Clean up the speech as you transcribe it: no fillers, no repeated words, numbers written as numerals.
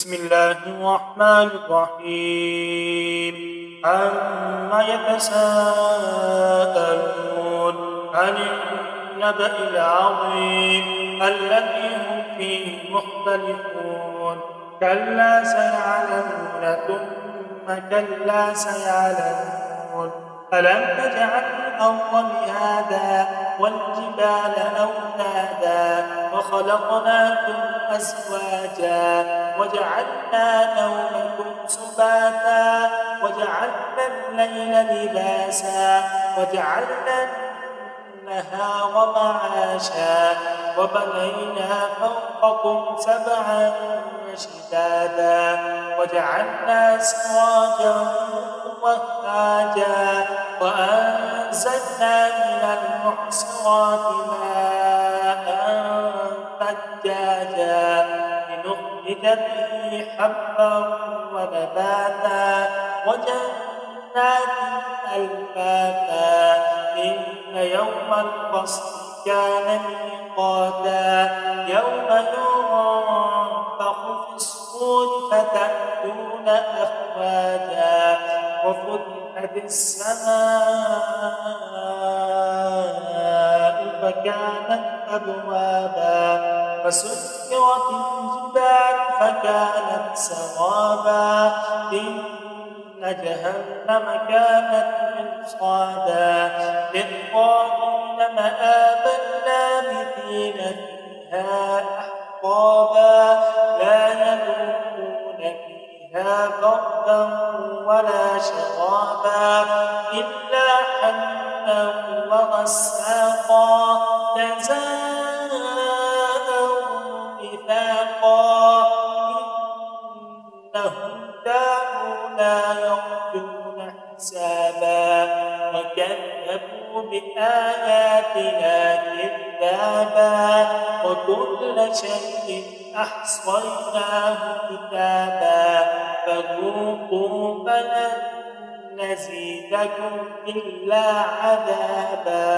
بسم الله الرحمن الرحيم عما يتساءلون عن النبأ العظيم الذي هم فيه مختلفون كلا سيعلمون ثم كلا سيعلمون ألم نجعل الأرض مهادا والجبال أوتادا وخلقناكم أزواجا وجعلنا نومكم سباتا وجعلنا الليل لباسا وجعلنا النهار معاشا وبنينا فوقكم سبعا شدادا وجعلنا سراجا وهاجا وأنزلنا من المعصرات ماء ثجاجا لنخرج به حبا ونباتا وجنات ألفافا إن يوم الفصل كان ميقاتا يوم ينفخ في الصور فتأتون أفواجا وفتحت السماء فكانت أبوابا وسيرت الجبال فكانت سرابا إن جهنم كانت مرصادا للطاغين مآبا لابثين فيها أحقابا لا يذوقون فيها بردا ولا شرابا إلا حميما وغساقا جزاء وفاقا إنهم كانوا لا يرجون حسابا وكذبوا بآياتنا كذابا وكل شيء أحصيناه كتابا فذوقوا فلن نزيدكم إلا عذابا.